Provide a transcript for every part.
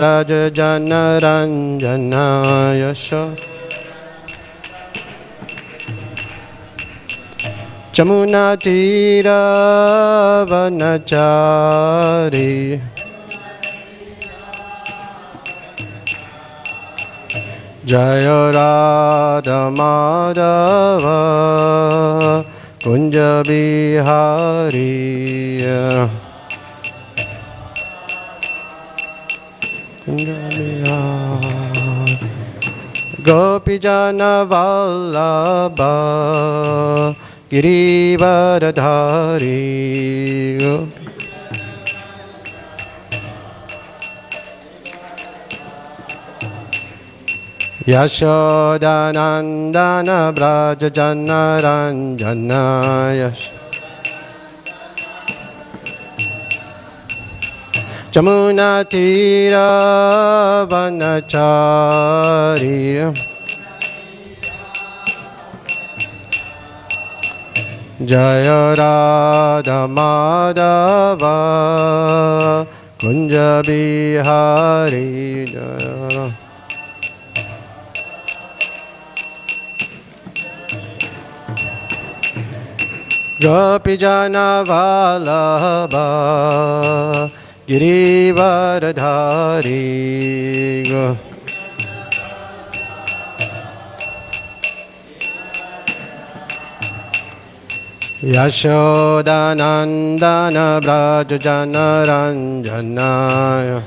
Rajajannaranjanayasha Chamunatira vanachari Jaya Radha Madhava Kunja Bihari Gopijana Vallabha Girivardhari Yashodanandana Brajajanaranjana Chamunatira vanachari Jaya Radha Madhava Kunja Bihari Jaya Gopijana Vallabha Girivardhari Yashodanandana Brajajanaranjana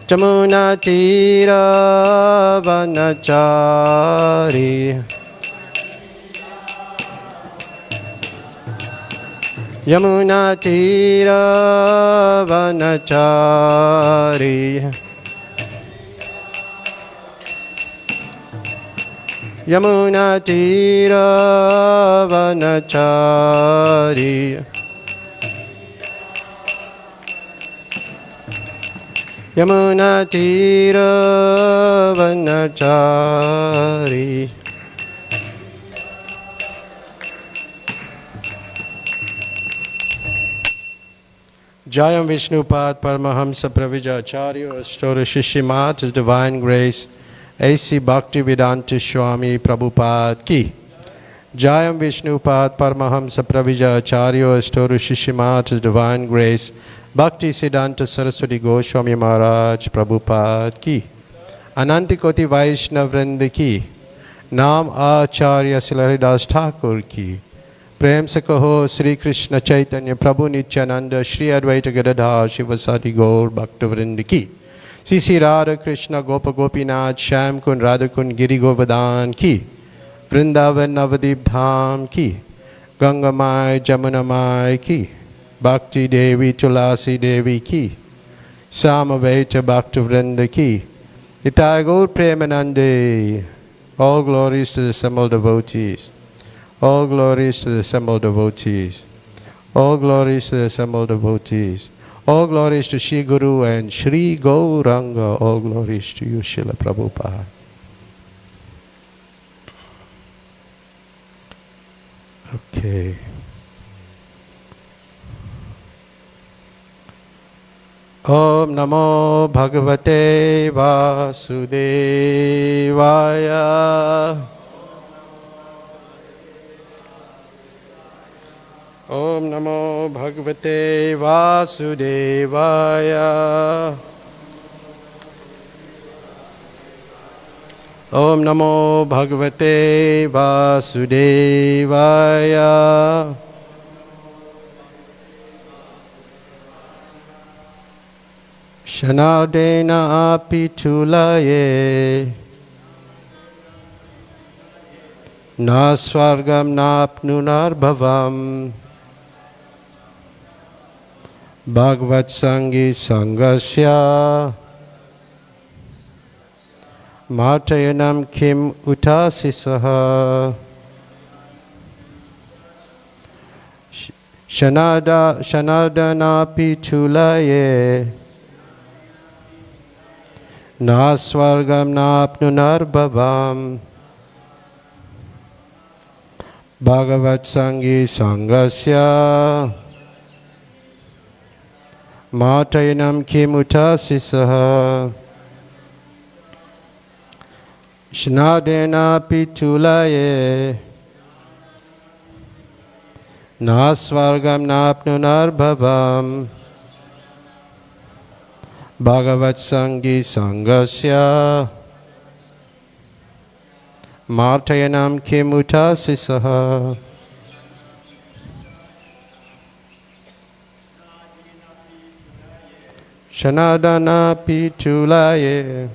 Chamunatira vanachari Yamunatira vanachari Yamunatira vanachari Yamunatira vanachari Jayam Vishnupad Paramahamsa Pravijacharya Astora Shishimat His Divine Grace A.C. Bhaktivedanta Swami Prabhupada Ki Jayam Vishnupad Paramahamsa Pravijacharya Astora Shishimat His Divine Grace Bhakti Siddhanta Saraswati Goswami Maharaj Prabhupada Ki Anantikoti Vaishnav Vrinda Ki Naam Acharya Silaridas Thakur Ki प्रेम से कहो श्री कृष्ण चैतन्य प्रभु नित्यानंद श्री अद्वैत गदाधर शिवसादि गौर भक्तवृंद की श्री श्री राधा कृष्ण गोप गोपीनाथ श्याम कुंड राधा कुंड गिरि गोवर्धन की वृंदावन नवदीप धाम की Ganga my Jamuna my की भक्ति देवी तुलसी देवी की सामवेद भक्तवृंद की निताय गौर प्रेमानंदे. All glories to the assembled devotees. All glories to the assembled devotees. All glories to the assembled devotees. All glories to Shri Guru and Shri Gauranga. All glories to you, Srila Prabhupada. Okay. Om Namo Bhagavate Vasudevaya. Om Namo Bhagavate Vasudevaya. Om Namo Bhagavate Vasudevaya. Shanaldena apitulaye na swargam napnunar bhavam Bhagavat Sangi Sangasya Matayanam Kim Utasisaha Shanaldana pitulaye Na swargam napnunar bhavam Bhagavat Sangi Sangasya Matayanam kimutasisa Shnadena pitulaye Nasvargam napnunar bhavam Bhagavat Sangi Sangasya Martayanam kimutasisa Shanadana pitulaye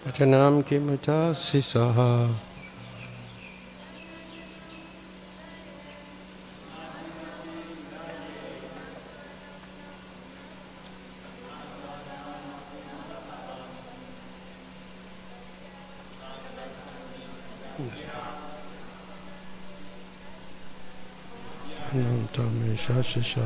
Vachanam kimutasisa Anantame shashisha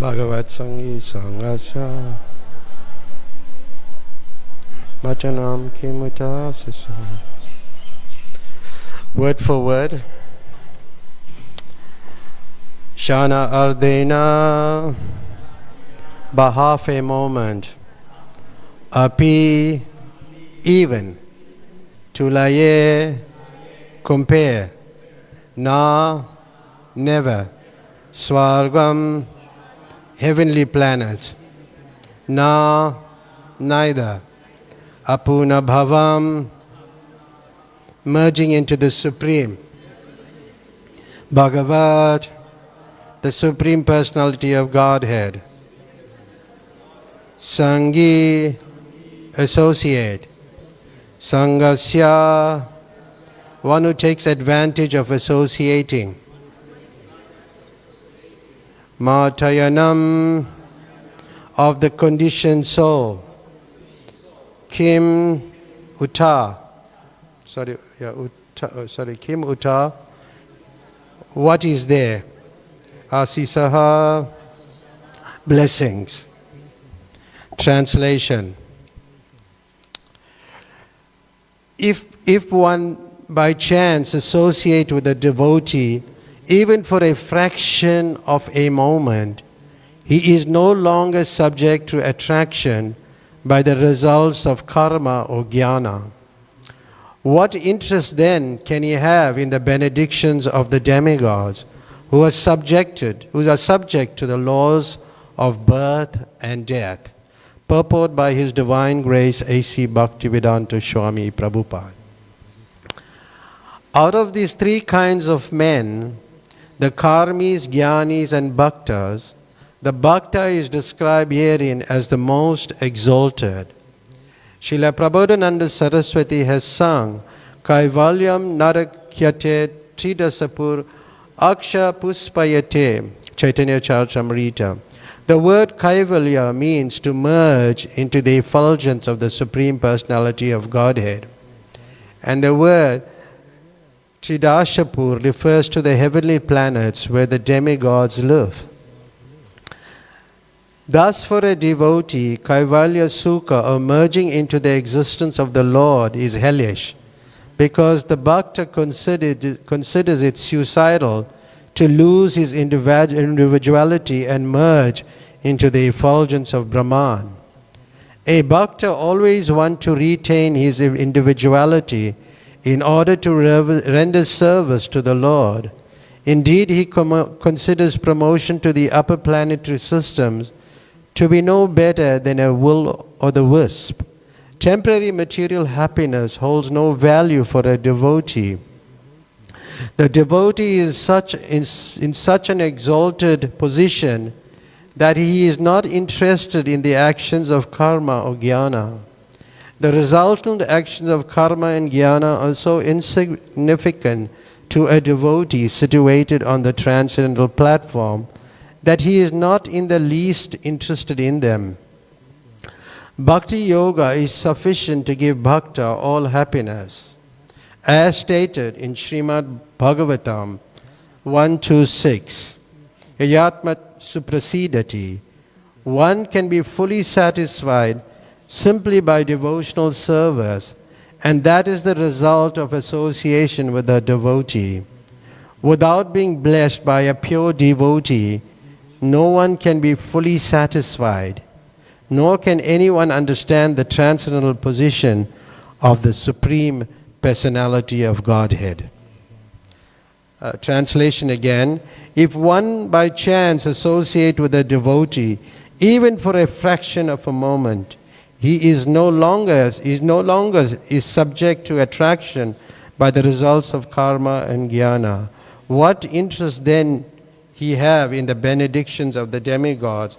Bhagavat Sangi Sangasya Machanam kimutasisa. Word for word. Shana Ardena Half a moment. Api even. Tulaye compare. Na never. Swargam heavenly planet. Na neither. Apuna bhavam merging into the Supreme. Bhagavat, the Supreme Personality of Godhead. Sangi, associate. Sangasya, one who takes advantage of associating. Matayanam, of the conditioned soul. Kim uta, Kim uta, what is there? Asisaha, blessings. Translation. If one by chance associate with a devotee, even for a fraction of a moment, he is no longer subject to attraction by the results of karma or jnana. What interest then can he have in the benedictions of the demigods who are subject to the laws of birth and death? Purport by His Divine Grace A.C. Bhaktivedanta Swami Prabhupada. Out of these three kinds of men, the karmis, jnanis and bhaktas, The Bhakta is described herein as the most exalted. Srila Prabodhananda Saraswati has sung Kaivalyam Narakyate Tridasapur Aksha Puspayate Chaitanya Charitamrita. The word Kaivalya means to merge into the effulgence of the Supreme Personality of Godhead. And the word Tridashapur refers to the heavenly planets where the demigods live. Thus for a devotee, Kaivalya Sukha, or merging into the existence of the Lord, is hellish, because the Bhakta considers it suicidal to lose his individuality and merge into the effulgence of Brahman. A Bhakta always wants to retain his individuality in order to render service to the Lord. Indeed, he considers promotion to the upper planetary systems to be no better than a will or the wisp. Temporary material happiness holds no value for a devotee. The devotee is in such an exalted position that he is not interested in the actions of karma or jnana. The resultant actions of karma and jnana are so insignificant to a devotee situated on the transcendental platform that he is not in the least interested in them. Bhakti yoga is sufficient to give bhakta all happiness. As stated in Srimad Bhagavatam 126, Yayatmat suprasidati, one can be fully satisfied simply by devotional service, and that is the result of association with a devotee. Without being blessed by a pure devotee, no one can be fully satisfied, nor can anyone understand the transcendental position of the Supreme Personality of Godhead. Translation again. If one by chance associate with a devotee, even for a fraction of a moment, he is no longer subject to attraction by the results of karma and jnana. What interest then he have in the benedictions of the demigods,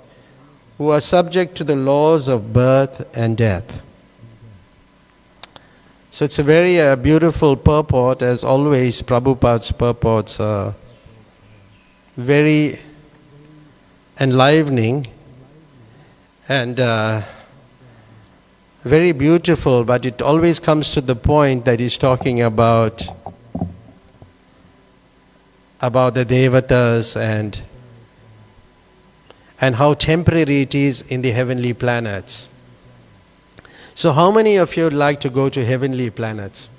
who are subject to the laws of birth and death? So it's a very beautiful purport. As always, Prabhupada's purports are very enlivening and very beautiful, but it always comes to the point that he's talking about the devatas and how temporary it is in the heavenly planets. So how many of you would like to go to heavenly planets?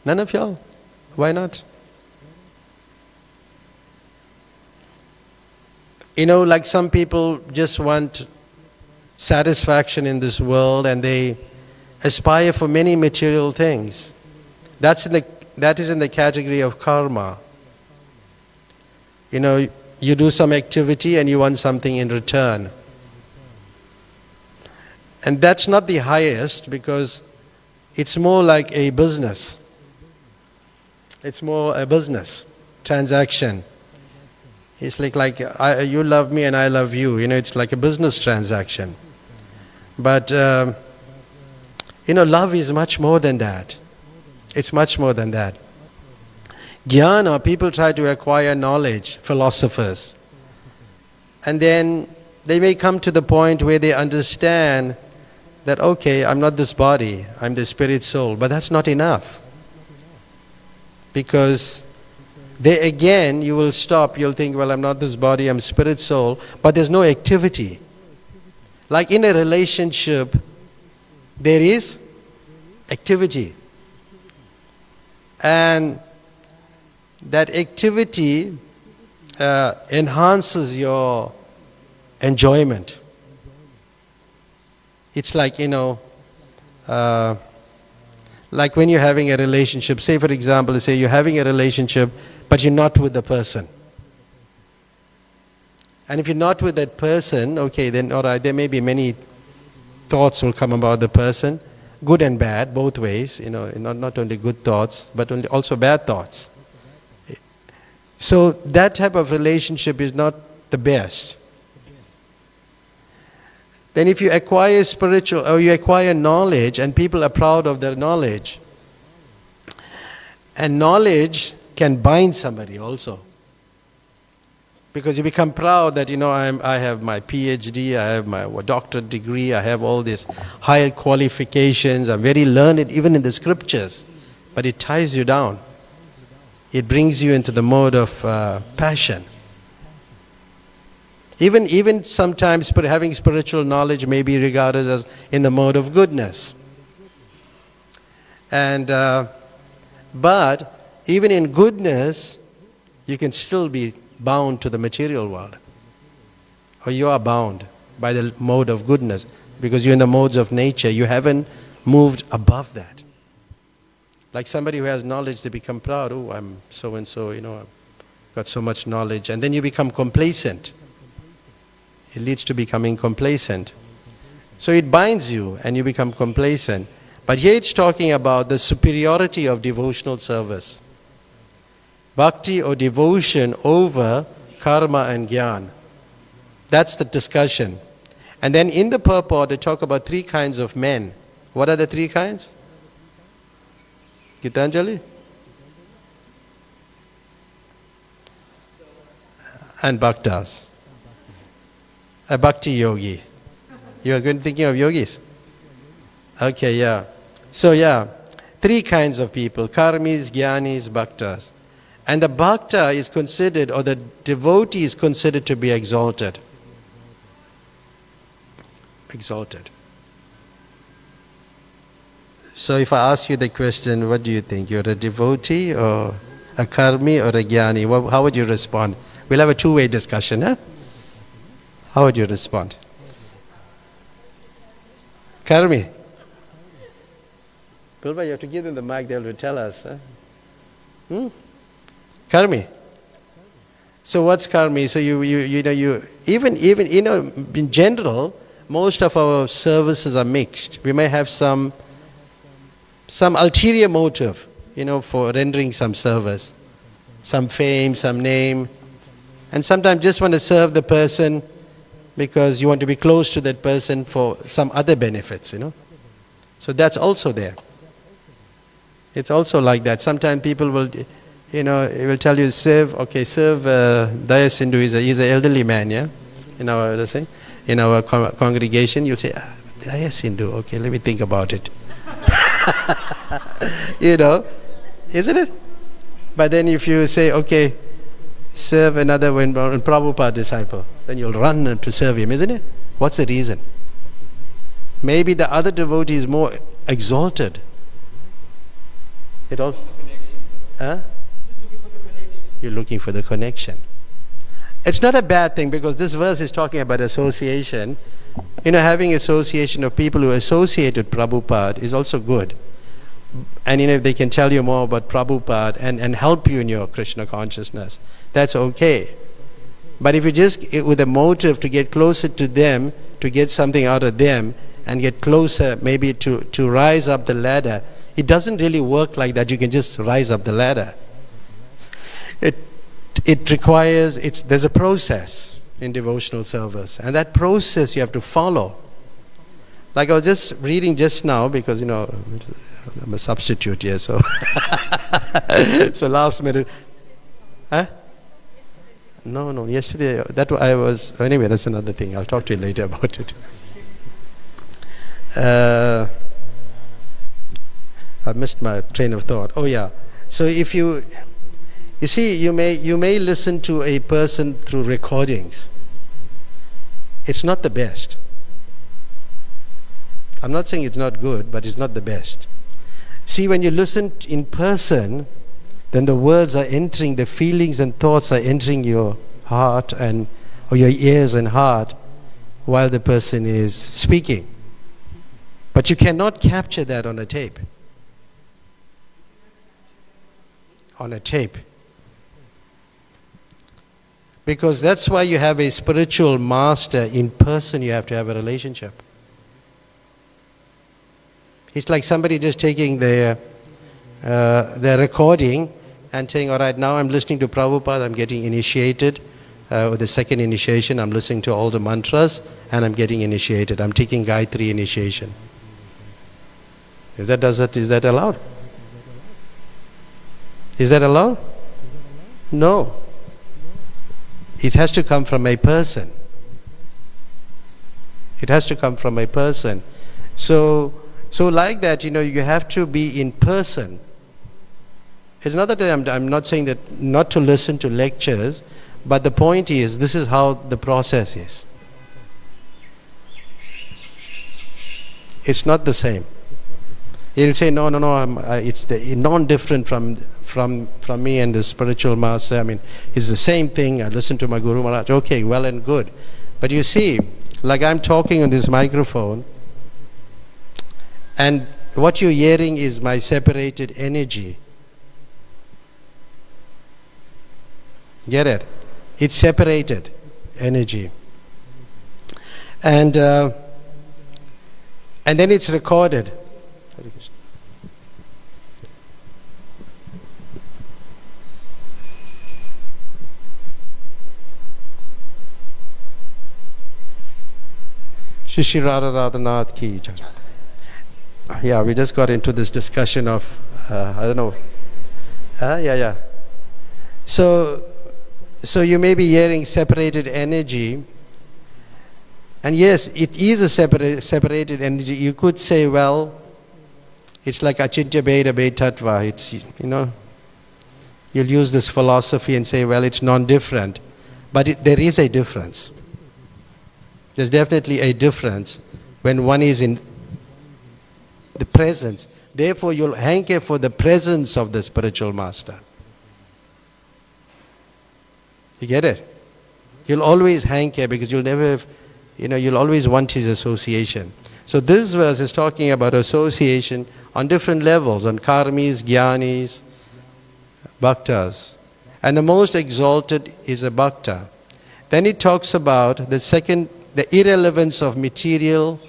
None of y'all? Why not? You know, like some people just want satisfaction in this world and they aspire for many material things. That is in the category of karma. You know, you do some activity and you want something in return. And that's not the highest, because it's more like a business. It's more a business transaction. It's like you love me and I love you. You know, it's like a business transaction. But, you know, love is much more than that. It's much more than that. Jnana, people try to acquire knowledge, philosophers. And then they may come to the point where they understand that, okay, I'm not this body, I'm the spirit soul. But that's not enough. Because there again, you will stop, you'll think, well, I'm not this body, I'm spirit soul, but there's no activity. Like in a relationship, there is activity. And that activity enhances your enjoyment. It's like, you know, like when you're having a relationship, say for example, say you're having a relationship, but you're not with the person. And if you're not with that person, okay, then all right, there may be many thoughts will come about the person, good and bad, both ways, you know, not only good thoughts, but also bad thoughts. So that type of relationship is not the best. Then if you acquire spiritual, or you acquire knowledge and people are proud of their knowledge, and knowledge can bind somebody also. Because you become proud that, I have my PhD, I have my doctorate degree, I have all these higher qualifications, I'm very learned even in the scriptures. But it ties you down. It brings you into the mode of passion. Even sometimes having spiritual knowledge may be regarded as in the mode of goodness. And but even in goodness, you can still be bound to the material world. Or you are bound by the mode of goodness. Because you're in the modes of nature. You haven't moved above that. Like somebody who has knowledge, they become proud. Oh, I'm so-and-so, I've got so much knowledge. And then you become complacent. It leads to becoming complacent. So it binds you and you become complacent. But here it's talking about the superiority of devotional service. Bhakti or devotion over karma and jnana. That's the discussion. And then in the purport, they talk about 3 kinds of men. What are the 3 kinds? Gitanjali? And bhaktas. A bhakti yogi. You are thinking of yogis? Okay, yeah. So 3 kinds of people. Karmis, jnanis, bhaktas. And the bhakta is considered, or the devotee is considered to be exalted. Exalted. So if I ask you the question, what do you think? You're a devotee or a karmi or a jnani? How would you respond? We'll have a 2-way discussion, huh? How would you respond? Karmi. Pilba, you have to give them the mic, they'll tell us. Huh? Karmi. So what's karmi? So you even in general, most of our services are mixed. We may have some ulterior motive, for rendering some service, some fame, some name, and sometimes just want to serve the person because you want to be close to that person for some other benefits, So that's also there. It's also like that. Sometimes people will, it will tell you, serve Daya Sindhu, he's an elderly man, yeah? In our congregation, you'll say, Daya Sindhu, okay, let me think about it. Isn't it? But then if you say, okay, serve another Prabhupada disciple, then you'll run to serve him, isn't it? What's the reason? Maybe the other devotee is more exalted. It all? Huh? You're looking for the connection. It's not a bad thing because this verse is talking about association. Having association of people who associate with Prabhupada is also good. And if they can tell you more about Prabhupada and help you in your Krishna consciousness, that's okay. But if you just, with a motive to get closer to them, to get something out of them, and get closer maybe to rise up the ladder, it doesn't really work like that. You can just rise up the ladder. It requires, there's a process in devotional service. And that process you have to follow. Like I was just reading just now, because, I'm a substitute here, so so last minute. Huh? No, yesterday, anyway, that's another thing. I'll talk to you later about it. I missed my train of thought. Oh yeah. So if you see, you may listen to a person through recordings. It's not the best. I'm not saying it's not good, but it's not the best. See, when you listen in person, then the words are entering, the feelings and thoughts are entering your heart or your ears and heart while the person is speaking. But you cannot capture that on a tape. On a tape. Because that's why you have a spiritual master. In person you have to have a relationship. It's like somebody just taking their recording and saying, all right, now I'm listening to Prabhupada, I'm getting initiated, with the second initiation, I'm listening to all the mantras and I'm getting initiated. I'm taking Gayatri initiation. Is that allowed? Is that allowed? No. It has to come from a person. It has to come from a person. So like that, you have to be in person. It's not that I'm not saying that not to listen to lectures, but the point is, this is how the process is. It's not the same. You'll say, no, it's non-different from me and the spiritual master. I mean, it's the same thing. I listen to my Guru Maharaj. Okay, well and good. But you see, like I'm talking on this microphone, and what you're hearing is my separated energy. Get it? It's separated energy. And then it's recorded. Shri Raghunath ki jai. Yeah, we just got into this discussion of, I don't know. Yeah. So you may be hearing separated energy. And yes, it is a separated energy. You could say, well, it's like Achintya Bheda Bhetattva. It's, you'll use this philosophy and say, well, it's non-different. But there is a difference. There's definitely a difference when one is in the presence. Therefore, you'll hanker for the presence of the spiritual master. You get it? You'll always hanker because you'll never, you'll always want his association. So this verse is talking about association on different levels, on karmis, jnanis, bhaktas. And the most exalted is a bhakta. Then it talks about the irrelevance of material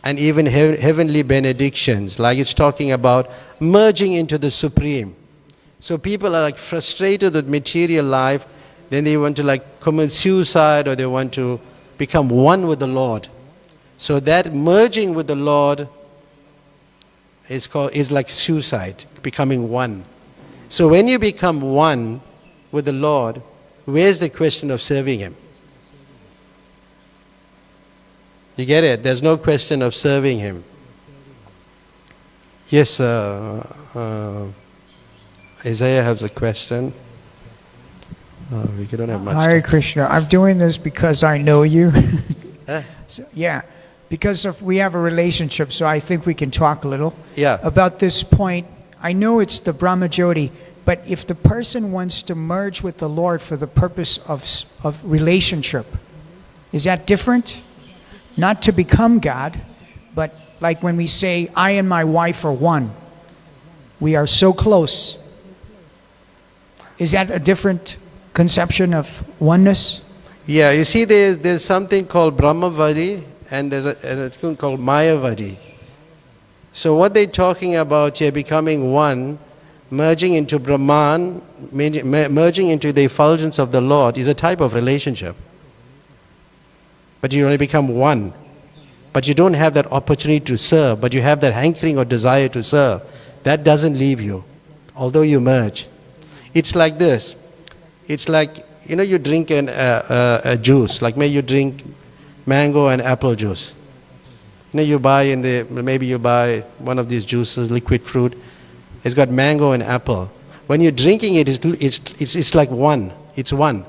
and even heavenly benedictions. Like it's talking about merging into the Supreme. So people are like frustrated with material life, then they want to commit suicide, or they want to become one with the Lord. So that merging with the Lord is like suicide, becoming one. So when you become one with the Lord, where's the question of serving Him? You get it? There's no question of serving Him. Yes, Isaiah has a question. We don't have much Hare Krishna. I'm doing this because I know you. So, yeah, because we have a relationship, so I think we can talk a little about this point. I know it's the Brahmajyoti, but if the person wants to merge with the Lord for the purpose of relationship, is that different? Not to become God, but like when we say, I and my wife are one. We are so close. Is that a different conception of oneness? Yeah, you see there's something called Brahmavadi and it's called Mayavadi. So what they're talking about here, becoming one, merging into Brahman, merging into the effulgence of the Lord, is a type of relationship. But you only become one. But you don't have that opportunity to serve, but you have that hankering or desire to serve. That doesn't leave you, although you merge. It's like this. It's like, you drink a juice, like maybe you drink mango and apple juice. You buy maybe you buy one of these juices, liquid fruit. It's got mango and apple. When you're drinking it, it's like one. It's one.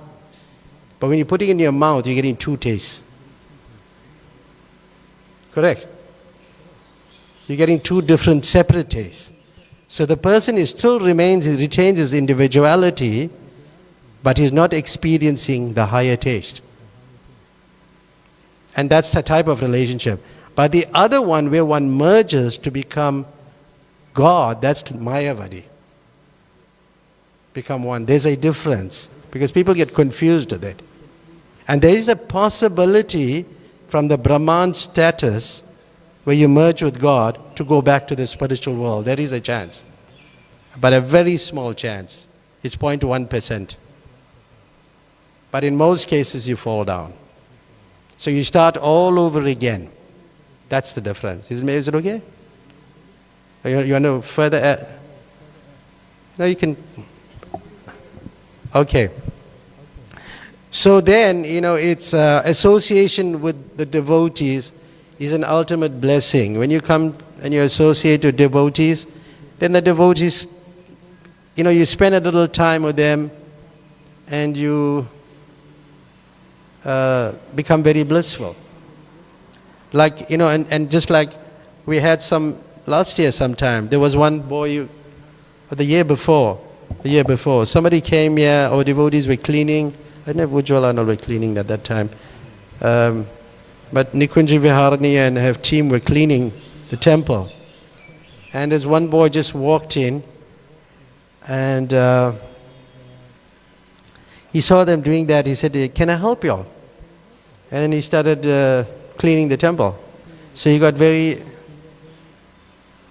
But when you're putting it in your mouth, you're getting two tastes. Correct? You're getting two different separate tastes. So the person retains his individuality, but he's not experiencing the higher taste. And that's the type of relationship. But the other one, where one merges to become God, that's Mayavadi. Become one. There's a difference, because people get confused with it. And there is a possibility from the Brahman status, where you merge with God, to go back to the spiritual world. There is a chance. But a very small chance. It's 0.1%. But in most cases, you fall down. So you start all over again. That's the difference. Is it okay? You want to further? No, you can. Okay. So then, it's association with the devotees is an ultimate blessing. When you come and you associate with devotees, then the devotees, you spend a little time with them and you become very blissful. Like, and just like we had some last year sometime, there was one boy, or the year before, somebody came here, our devotees were cleaning. I don't know if Ujjwala and all were cleaning at that time. But Nikunja Viharani and her team were cleaning the temple. And as one boy just walked in, and he saw them doing that. He said, "Can I help you all?" And then he started cleaning the temple. So he got very,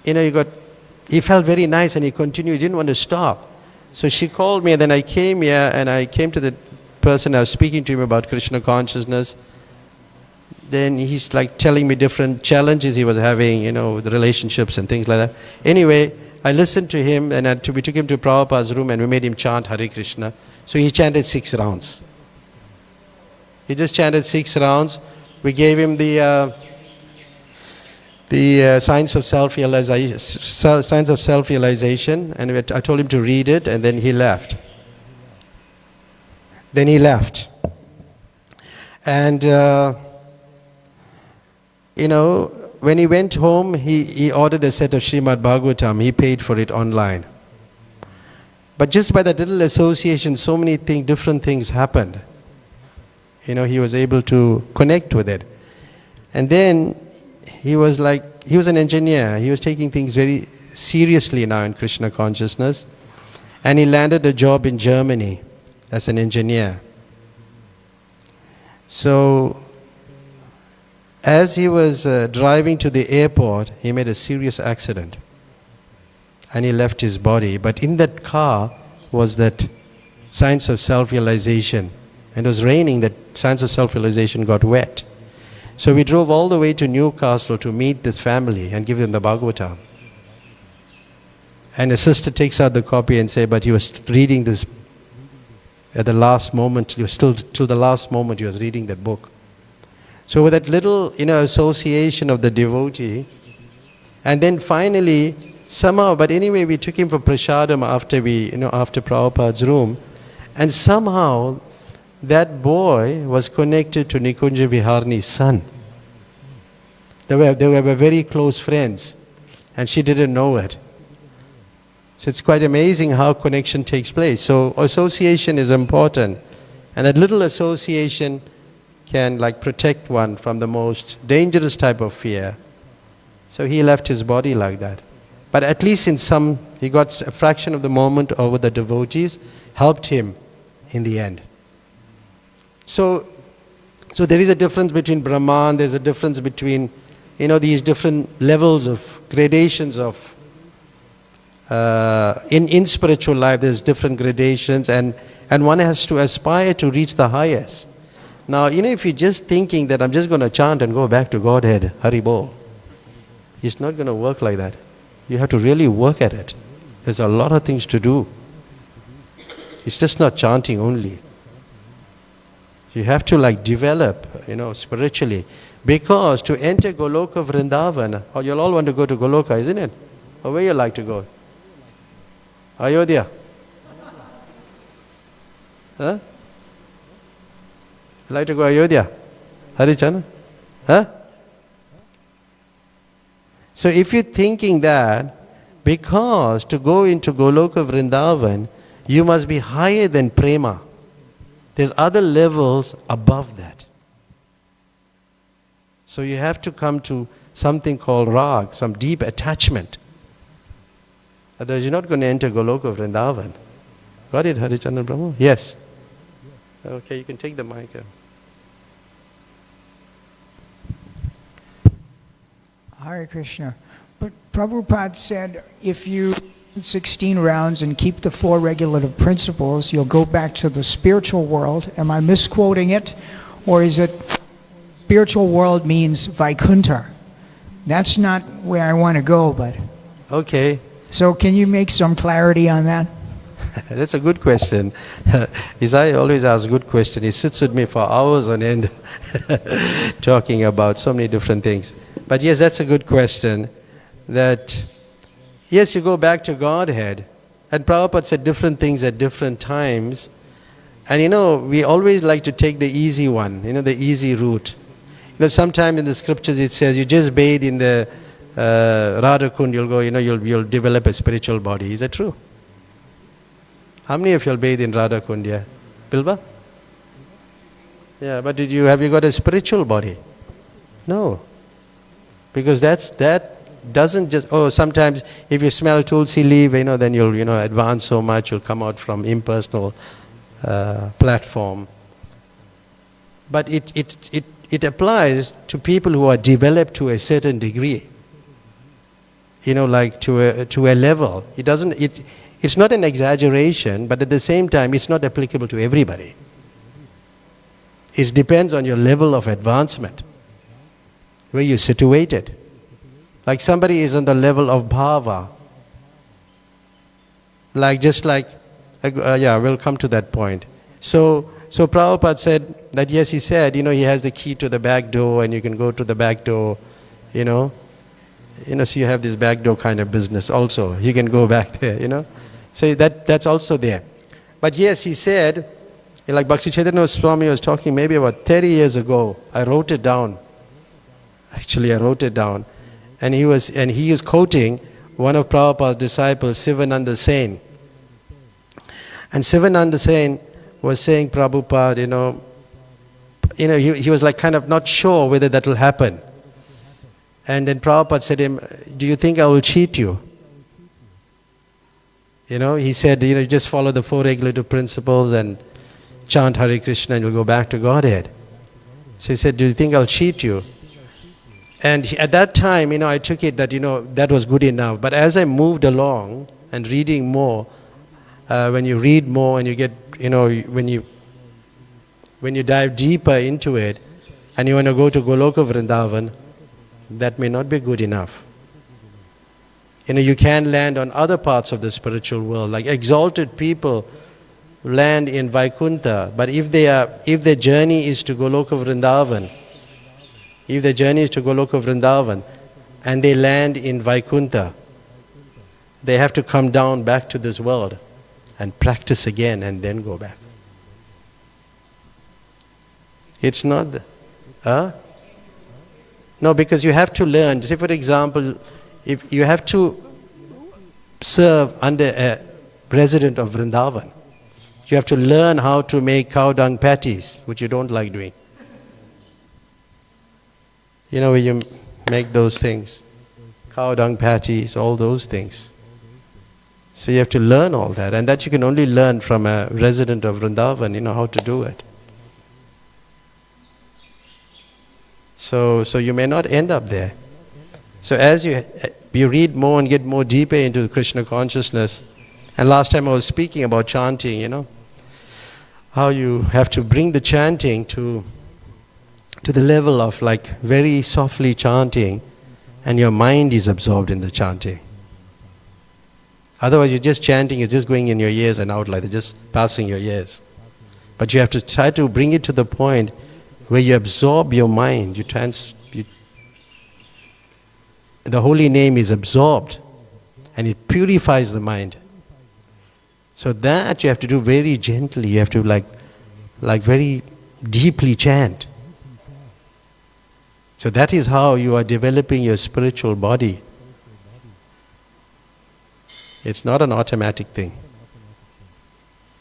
he felt very nice and he continued. He didn't want to stop. So she called me and then I came here and I came to the person I was speaking to him about Krishna consciousness. Then he's like telling me different challenges he was having, with relationships and things like that. Anyway, I listened to him and we took him to Prabhupada's room and we made him chant Hare Krishna. So he chanted 6 rounds. He just chanted 6 rounds. We gave him the Science of Self-Realization, and I told him to read it, and then he left. And, when he went home, he ordered a set of Srimad Bhagavatam. He paid for it online. But just by that little association, so many different things happened. He was able to connect with it. And then he was an engineer. He was taking things very seriously now in Krishna consciousness. And he landed a job in Germany as an engineer. So, as he was driving to the airport, he made a serious accident. And he left his body. But in that car was that Science of Self-Realization. And it was raining, that Science of Self-Realization got wet. So we drove all the way to Newcastle to meet this family and give them the Bhagavatam. And a sister takes out the copy and says, but he was reading this at the last moment, he was still till the last moment he was reading that book. So with that little association of the devotee, and then finally, somehow, but anyway, we took him for prasadam after Prabhupada's room, and somehow that boy was connected to Nikunja Viharani's son. They were very close friends, and she didn't know it. So it's quite amazing how connection takes place. So association is important, and that little association can protect one from the most dangerous type of fear. So he left his body like that. But at least he got a fraction of the moment over the devotees, helped him in the end. So there is a difference between Brahman, there's a difference between, these different levels of gradations of, in spiritual life there's different gradations and one has to aspire to reach the highest. Now, if you're just thinking that I'm just going to chant and go back to Godhead, Hari Bol, it's not going to work like that. You have to really work at it. There's a lot of things to do. It's just not chanting only. You have to develop, spiritually. Because to enter Goloka Vrindavan, you'll all want to go to Goloka, isn't it? Or where you like to go? Ayodhya. Huh? You like to go Ayodhya? Harichana? Huh? So if you're thinking that, because to go into Goloka Vrindavan, you must be higher than prema. There's other levels above that. So you have to come to something called rag, some deep attachment. Otherwise you're not going to enter Goloka Vrindavan. Got it, Harichandra Brahma? Yes. Okay, you can take the mic. Hare Krishna. But Prabhupada said, if you 16 rounds and keep the 4 regulative principles, you'll go back to the spiritual world. Am I misquoting it? Or is it spiritual world means Vaikuntha? That's not where I want to go, but... Okay. So can you make some clarity on that? That's a good question. Isaiah always asks good question. He sits with me for hours on end talking about so many different things. But yes, that's a good question. That, yes, you go back to Godhead. And Prabhupada said different things at different times. And we always like to take the easy one, the easy route. Sometimes in the scriptures it says you just bathe in the Radha Kund, you'll go, you'll develop a spiritual body. Is that true? How many of you will bathe in Radha Kund? Yeah. Bilba? Yeah, but have you got a spiritual body? No. Because that doesn't just, sometimes if you smell tulsi leaf, then you'll, advance so much, you'll come out from impersonal platform. But it applies to people who are developed to a certain degree. Like to a level. It's not an exaggeration, but at the same time, it's not applicable to everybody. It depends on your level of advancement, where you're situated. Like somebody is on the level of bhava. We'll come to that point. So Prabhupada said that, yes, he said, he has the key to the back door and you can go to the back door, so you have this back door kind of business also. You can go back there, So that's also there. But yes, he said, like Bhakti Chaitanya Swami was talking maybe about 30 years ago, I wrote it down. Actually, I wrote it down. And he was quoting one of Prabhupada's disciples, Sivananda Sen. And Sivananda Sen was saying, Prabhupada, he was like kind of not sure whether that will happen. And then Prabhupada said to him, do you think I will cheat you? He said, just follow the 4 regulative principles and chant Hare Krishna and you'll go back to Godhead. So he said, do you think I'll cheat you? And at that time, I took it that, that was good enough. But as I moved along and reading more, when you read more and you get, when you dive deeper into it and you want to go to Goloka Vrindavan, that may not be good enough. You can land on other parts of the spiritual world, like exalted people land in Vaikuntha, but if their journey is to Goloka Vrindavan, and they land in Vaikuntha, they have to come down back to this world and practice again and then go back. It's not no, because you have to learn. Say, for example, if you have to serve under a resident of Vrindavan, you have to learn how to make cow dung patties, which you don't like doing. Where you make those things, cow dung patties, all those things. So you have to learn all that, and that you can only learn from a resident of Vrindavan, how to do it. So you may not end up there. So as you read more and get more deeper into Krishna consciousness, and last time I was speaking about chanting, how you have to bring the chanting to the level of like very softly chanting, and your mind is absorbed in the chanting. Otherwise, you're just chanting, it's just going in your ears and out like they're just passing your ears. But you have to try to bring it to the point where you absorb your mind, the holy name is absorbed and it purifies the mind. So that you have to do very gently, you have to like very deeply chant. So that is how you are developing your spiritual body. It's not an automatic thing.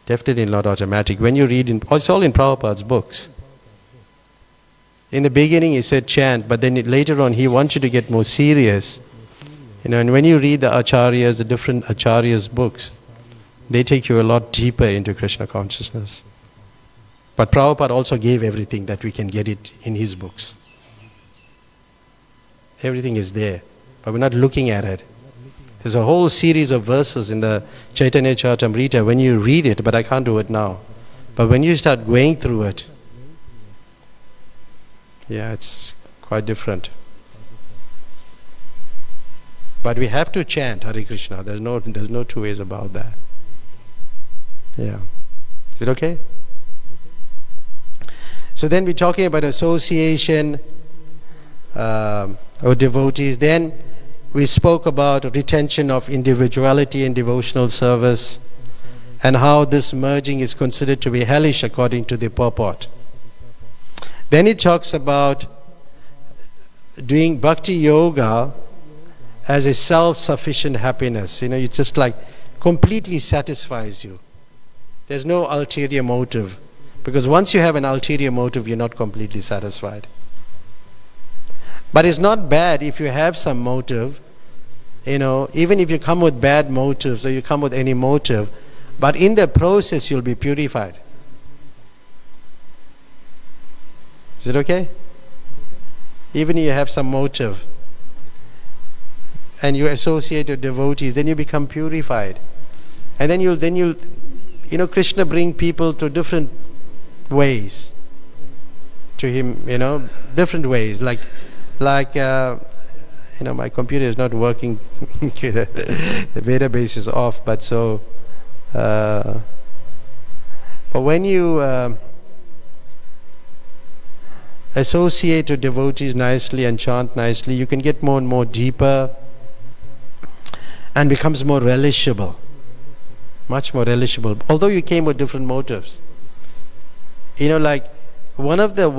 Definitely not automatic. When you read, it's all in Prabhupada's books. In the beginning he said chant, but then later on he wants you to get more serious. And when you read the acharyas, the different acharyas' books, they take you a lot deeper into Krishna consciousness. But Prabhupada also gave everything that we can get it in his books. Everything is there, but we're not looking at it. There's a whole series of verses in the Chaitanya Charitamrita when you read it, but I can't do it now. But when you start going through it, yeah, it's quite different. But we have to chant Hare Krishna. There's no two ways about that. Yeah. Is it okay? So then we're talking about association or devotees. Then we spoke about retention of individuality in devotional service and how this merging is considered to be hellish according to the purport. Then it talks about doing bhakti yoga as a self-sufficient happiness. It's just like completely satisfies you. There's no ulterior motive. Because once you have an ulterior motive, you're not completely satisfied. But it's not bad if you have some motive, even if you come with bad motives or you come with any motive, but in the process you'll be purified. Is it okay? Even if you have some motive and you associate with devotees, then you become purified. And then you'll Krishna bring people to different ways to him, different ways. Like my computer is not working. The database is off, but when you associate with devotees nicely and chant nicely, you can get more and more deeper and becomes more relishable, much more relishable, although you came with different motives. Like one of the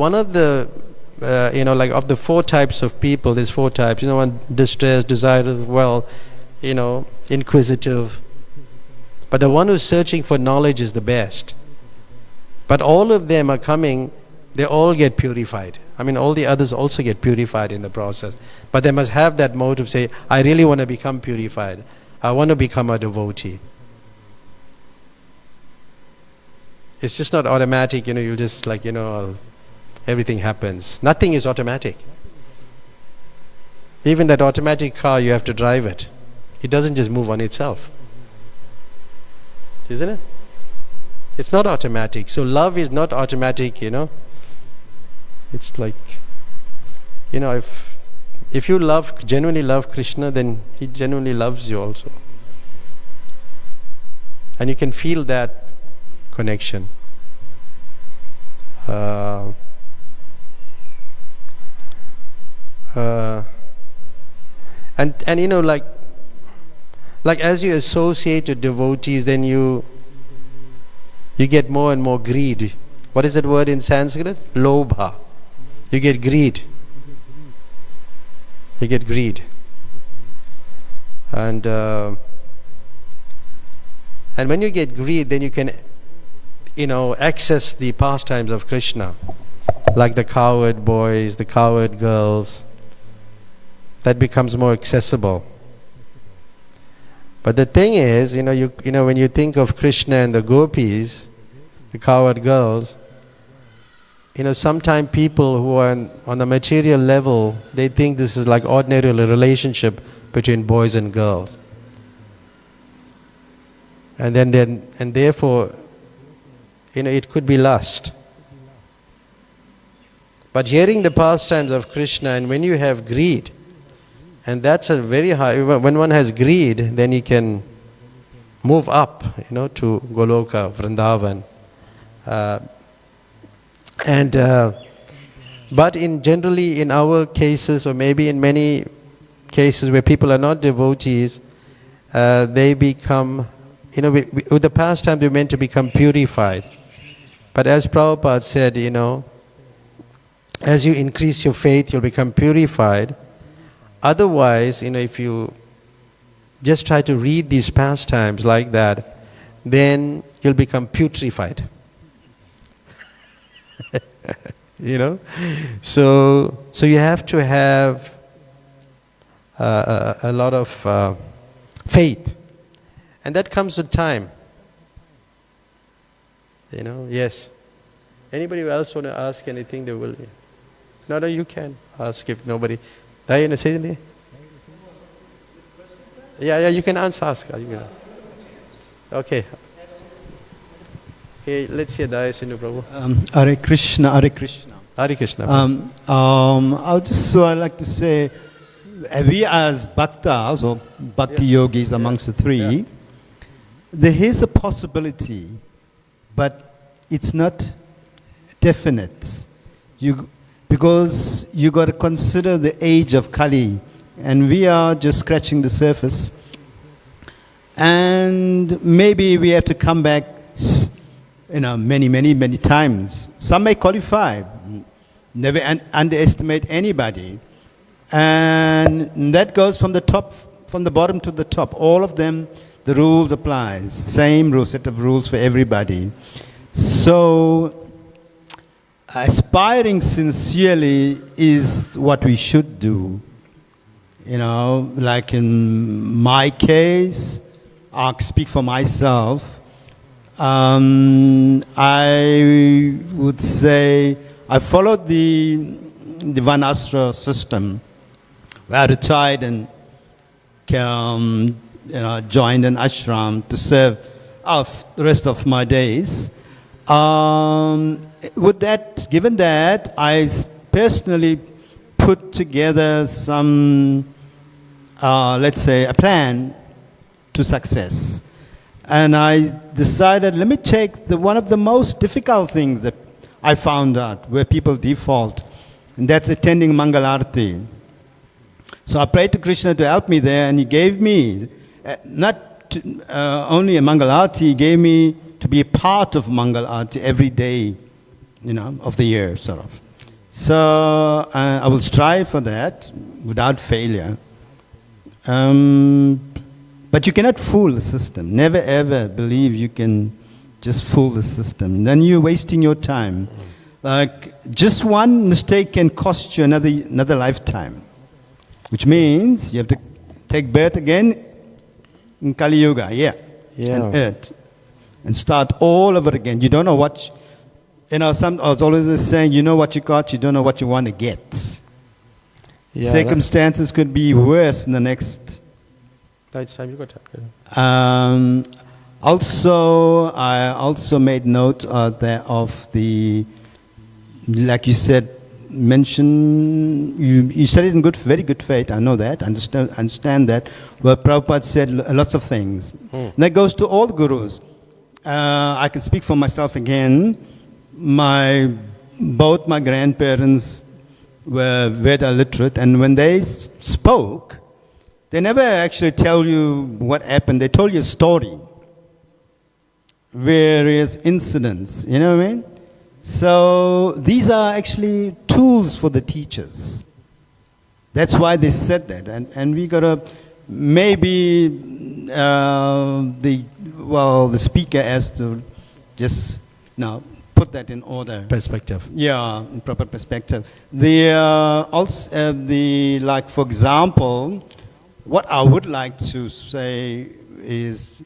of the four types of people, there's four types. One, distressed, desirous, inquisitive. But the one who's searching for knowledge is the best. But all of them are coming, they all get purified. All the others also get purified in the process. But they must have that motive, say, I really want to become purified. I want to become a devotee. It's just not automatic, you just everything happens. Nothing is automatic. Even that automatic car, you have to drive it. It doesn't just move on itself. Isn't it? It's not automatic. So love is not automatic, It's like, if you genuinely love Krishna, then he genuinely loves you also. And you can feel that connection. And like as you associate with devotees, then you get more and more greed. What is that word in Sanskrit? Lobha. You get greed. You get greed. And when you get greed, then you can access the pastimes of Krishna, like the cowherd boys, the cowherd girls. That becomes more accessible. But the thing is, when you think of Krishna and the gopis, the cowherd girls, sometimes people who are on the material level, they think this is like ordinary relationship between boys and girls. And therefore, it could be lust. But hearing the pastimes of Krishna, and when you have greed, and that's a very high, when one has greed, then he can move up, to Goloka, Vrindavan. But generally in our cases, or maybe in many cases where people are not devotees, they become, with the pastime they're meant to become purified. But as Prabhupada said, as you increase your faith, you'll become purified. Otherwise, if you just try to read these pastimes like that, then you'll become putrefied. So you have to have a lot of faith, and that comes with time. Yes. Anybody else want to ask anything? They will. No, you can ask if nobody. Diana, say anything. Yeah, you can ask. Okay. Okay, let's hear Daya Sinu Prabhu. Hare Krishna, Hare Krishna. Hare Krishna. I would just like to say, we as Bhaktas or Bhakti yogis amongst the three, there is a possibility, but it's not definite. Because you got to consider the age of Kali, and we are just scratching the surface. And maybe we have to come back, many times. Some may qualify. Never underestimate anybody. And that goes from the bottom to the top. All of them, the rules apply. Same rule, set of rules for everybody. So, aspiring sincerely is what we should do. Like in my case, I'll speak for myself. I would say I followed the Vanastra system. I retired and joined an ashram to serve the rest of my days. Given that, I personally put together some, let's say, a plan to success. And I decided, let me take one of the most difficult things that I found out, where people default, and that's attending Mangalarti. So I prayed to Krishna to help me there, and he gave me, only a Mangalarti, he gave me to be a part of Mangalarti every day, of the year, sort of. So I will strive for that without failure. But you cannot fool the system. Never ever believe you can just fool the system. Then you're wasting your time. Like, just one mistake can cost you another lifetime. Which means you have to take birth again in Kali Yuga, and earth. And start all over again. You don't know what, I was always saying, you know what you got, you don't know what you want to get. Yeah, circumstances could be worse in the next. That's time you got to. I also made note of the, like you said, you said it in very good faith. I know that. Understand that. Where Prabhupada said lots of things. And that goes to all the gurus. I can speak for myself again. Both my grandparents were Veda literate, and when they spoke, they never actually tell you what happened. They told you a story, various incidents. You know what I mean? So these are actually tools for the teachers. That's why they said that, and we gotta maybe the speaker has to just put that in order. Perspective. Yeah, in proper perspective. Like for example, what I would like to say is,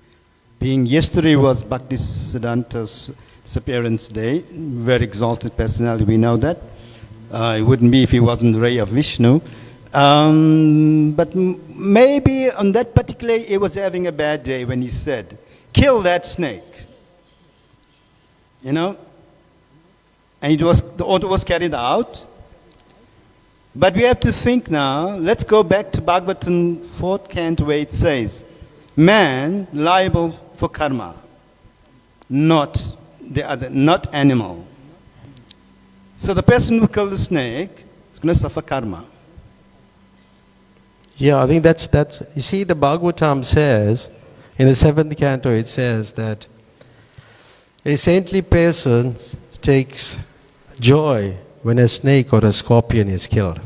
yesterday was Bhaktisiddhanta's appearance day, very exalted personality, we know that. It wouldn't be if he wasn't the ray of Vishnu. But maybe on that particular, he was having a bad day when he said, kill that snake. And the order was carried out. But we have to think now, let's go back to Bhagavatam 4th canto where it says, man liable for karma, not animal. So the person who killed the snake is going to suffer karma. Yeah, I think that's you see, the Bhagavatam says, in the 7th canto, it says that a saintly person takes joy when a snake or a scorpion is killed.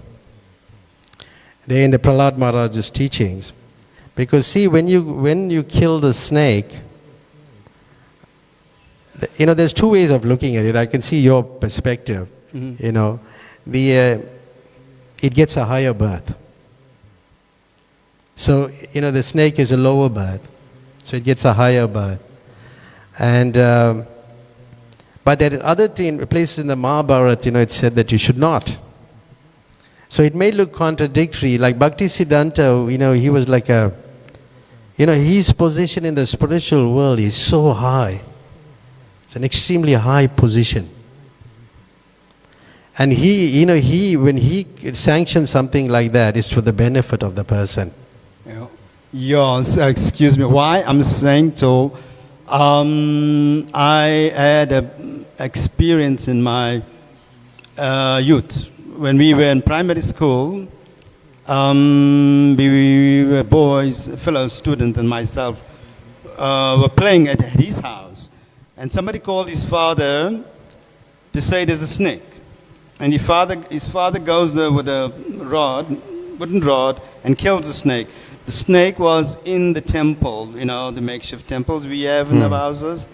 They're in the Prahlad Maharaj's teachings. Because see, when you kill the snake, there's two ways of looking at it. I can see your perspective. Mm-hmm. It gets a higher birth. So, the snake is a lower birth. So it gets a higher birth. And, but there are other places in the Mahabharata, it said that you should not. So it may look contradictory. Like Bhaktisiddhanta, he was like his position in the spiritual world is so high. It's an extremely high position. And when he sanctions something like that, it's for the benefit of the person. Yes, excuse me. Why I'm saying so? I had an experience in my youth when we were in primary school. We were boys, fellow student, and myself were playing at his house, and somebody called his father to say there's a snake. And his father goes there with a wooden rod, and kills the snake. The snake was in the temple, the makeshift temples we have in our houses.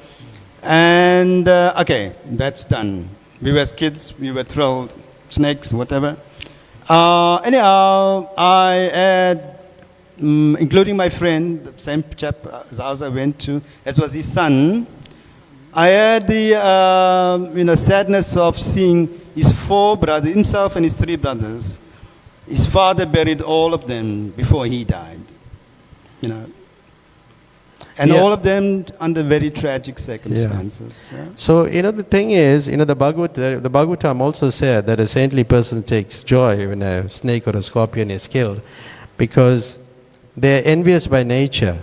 And, okay, that's done. We were kids, we were thrilled, snakes, whatever. Anyhow, I had, including my friend, the same chap's house I went to, it was his son. I had the, sadness of seeing his 4 brothers, himself and his 3 brothers. His father buried all of them before he died, And all of them under very tragic circumstances. Yeah. So, the thing is, the Bhagavatam also said that a saintly person takes joy when a snake or a scorpion is killed, because they're envious by nature.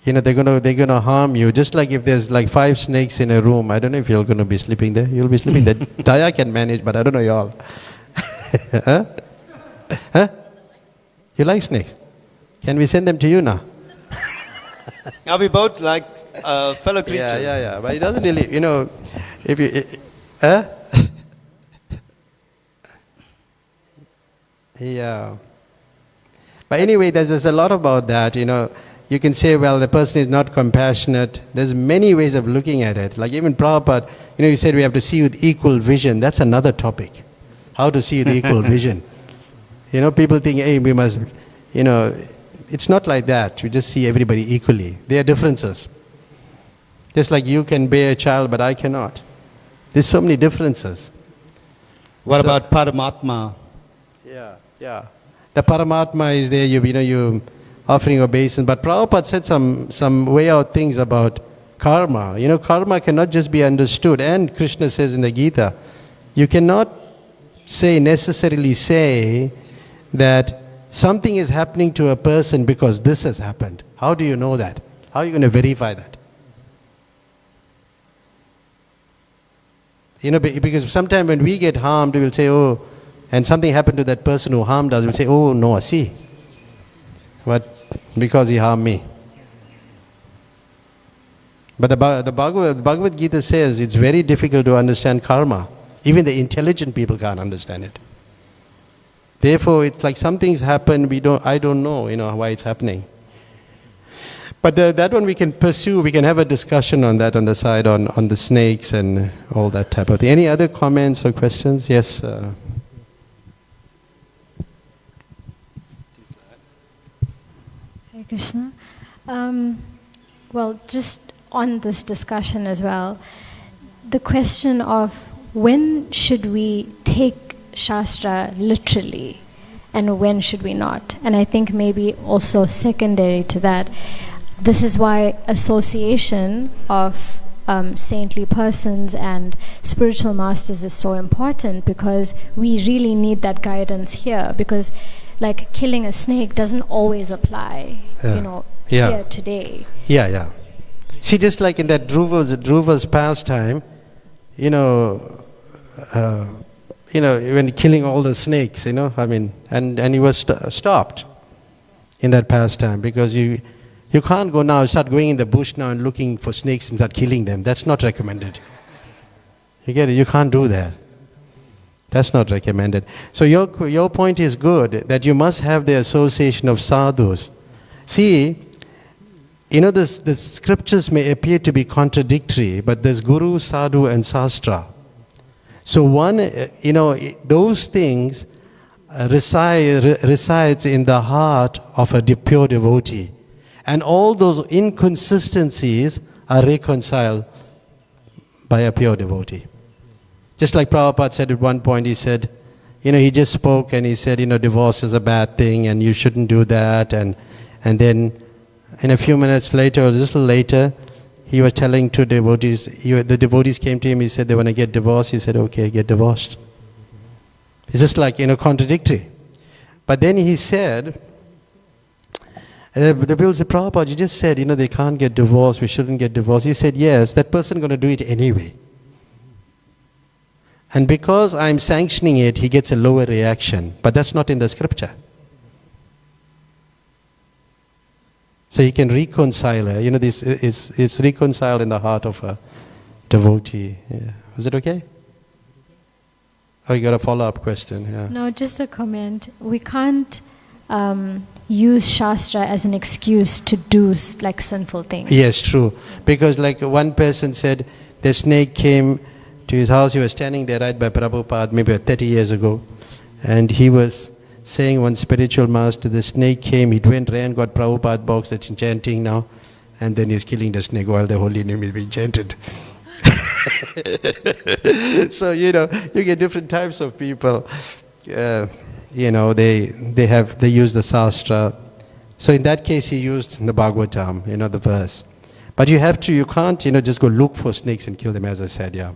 They're gonna harm you. Just like if there's like 5 snakes in a room, I don't know if you're gonna be sleeping there. You'll be sleeping there. Daya can manage, but I don't know y'all. Huh? You like snakes? Can we send them to you now? Now we both like fellow creatures. Yeah. But it doesn't really, if you, Yeah. But anyway, there's a lot about that, You can say, well, the person is not compassionate. There's many ways of looking at it. Like even Prabhupada, you said we have to see with equal vision. That's another topic. How to see with equal vision. People think, hey, we must, it's not like that. You just see everybody equally. There are differences. Just like you can bear a child, but I cannot. There's so many differences. What about Paramatma? Yeah. The Paramatma is there, you offering obeisance. But Prabhupada said some way out things about karma. Karma cannot just be understood. And Krishna says in the Gita, you cannot necessarily say that something is happening to a person because this has happened. How do you know that? How are you going to verify that? Because sometimes when we get harmed, we will say, oh, and something happened to that person who harmed us, we'll say, oh, no, see. But because he harmed me. But the Bhagavad Gita says it's very difficult to understand karma. Even the intelligent people can't understand it. Therefore, it's like some things happen, I don't know, why it's happening. But that one we can pursue, we can have a discussion on that on the side, on the snakes and all that type of thing. Any other comments or questions? Yes. Hare Krishna. Well, just on this discussion as well, the question of when should we take Shastra literally and when should we not? And I think maybe also secondary to that, this is why association of saintly persons and spiritual masters is so important, because we really need that guidance here, because like killing a snake doesn't always apply, here today. Yeah. See, just like in that Dhruva's pastime, when killing all the snakes, and he was stopped in that pastime, because you can't go now, start going in the bush now and looking for snakes and start killing them. That's not recommended. You get it? You can't do that. That's not recommended. So your point is good, that you must have the association of sadhus. See, the scriptures may appear to be contradictory, but there's Guru, Sadhu and Sastra. So those things resides in the heart of a pure devotee. And all those inconsistencies are reconciled by a pure devotee. Just like Prabhupada said at one point, he said, he just spoke and he said, divorce is a bad thing and you shouldn't do that. And then in a few minutes later, or a little later, he was telling two devotees, the devotees came to him, he said they want to get divorced. He said, okay, get divorced. It's just like, contradictory. But then he said, the people said, Prabhupada, you just said, they can't get divorced, we shouldn't get divorced. He said, yes, that person going to do it anyway. And because I'm sanctioning it, he gets a lower reaction. But that's not in the scripture. So he can reconcile her. This is reconciled in the heart of a devotee. Yeah. Is it okay? Oh, you got a follow-up question. Yeah. No, just a comment. We can't use Shastra as an excuse to do sinful things. Yes, true. Because one person said the snake came to his house. He was standing there right by Prabhupada maybe 30 years ago. And he was saying one spiritual master, the snake came, he went, ran, got Prabhupada box that's chanting now. And then he's killing the snake while the holy name is being chanted. So, you get different types of people. They use the Shastra. So in that case, he used the Bhagavatam, the verse. But you can't, just go look for snakes and kill them, as I said, yeah.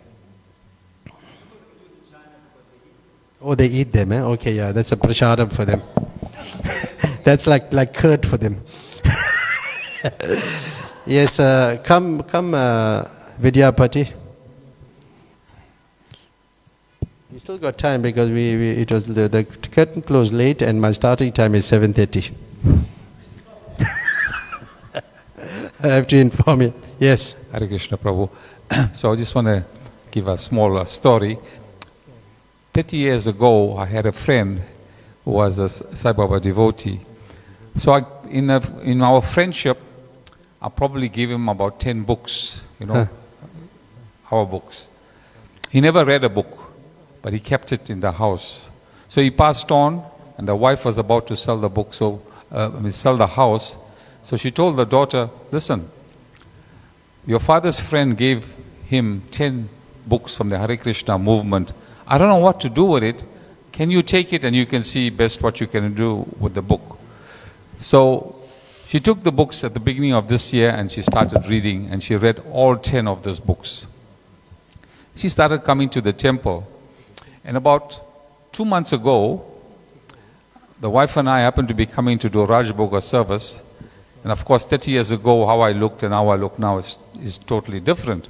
Oh, they eat them, eh? Okay, yeah, that's a prasadam for them. That's like curd for them. Yes, come, Vidyapati. You still got time because it was the curtain closed late and my starting time is 7:30. I have to inform you. Yes. Hare Krishna Prabhu. So I just want to give a small story. 30 years ago, I had a friend who was a Sai Baba devotee. So in our friendship, I probably gave him about 10 books, our books. He never read a book, but he kept it in the house. So he passed on, and the wife was about to sell the book, sell the house. So she told the daughter, listen, your father's friend gave him 10 books from the Hare Krishna movement. I don't know what to do with it. Can you take it and you can see best what you can do with the book? So she took the books at the beginning of this year and she started reading, and she read all 10 of those books. She started coming to the temple, and about 2 months ago, the wife and I happened to be coming to do Rajbhoga service. And of course, 30 years ago, how I looked and how I look now is totally different.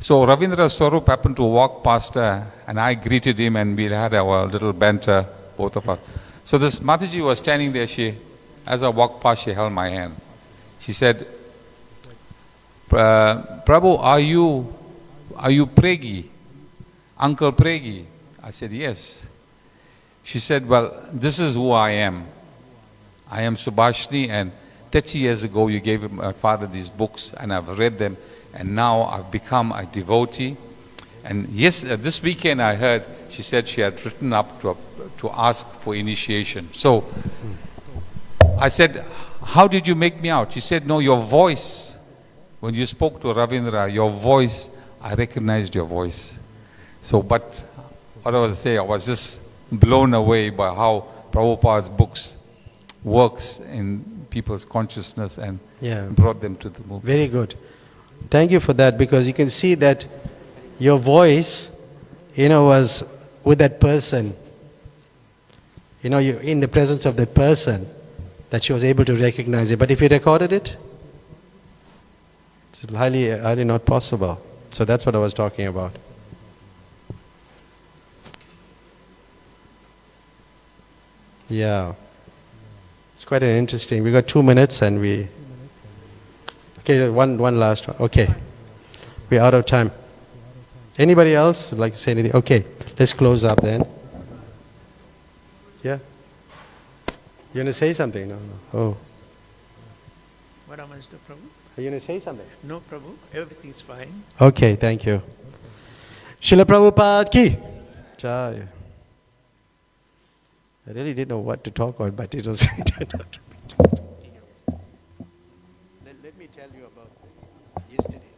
So Ravindra Swarup happened to walk past her, and I greeted him, and we had our little banter, both of us. So this Mataji was standing there. As I walked past, she held my hand. She said, Prabhu, are you Pregi? Uncle Pregi? I said, yes. She said, well, this is who I am. I am Subhashini, and 30 years ago you gave my father these books, and I've read them. And now I've become a devotee. And yes, this weekend I heard, she said she had written up to ask for initiation. So I said, how did you make me out? She said, no, your voice. When you spoke to Ravindra, your voice, I recognized your voice. So, but what I was saying, I was just blown away by how Prabhupada's books works in people's consciousness and brought them to the movement. Very good. Thank you for that, because you can see that your voice, was with that person. You in the presence of that person, that she was able to recognize it. But if you recorded it, it's highly, highly not possible. So that's what I was talking about. Yeah. It's quite an interesting. We got 2 minutes and we... Okay, one last one. Okay. We're out of time. Anybody else would like to say anything? Okay, let's close up then. Yeah? You want to say something? No. Oh. What am I to Prabhu? Are you going to say something? No, Prabhu. Everything's fine. Okay, thank you. Srila Prabhupada ki Jai. I really didn't know what to talk about, but it was... Let me tell you about yesterday.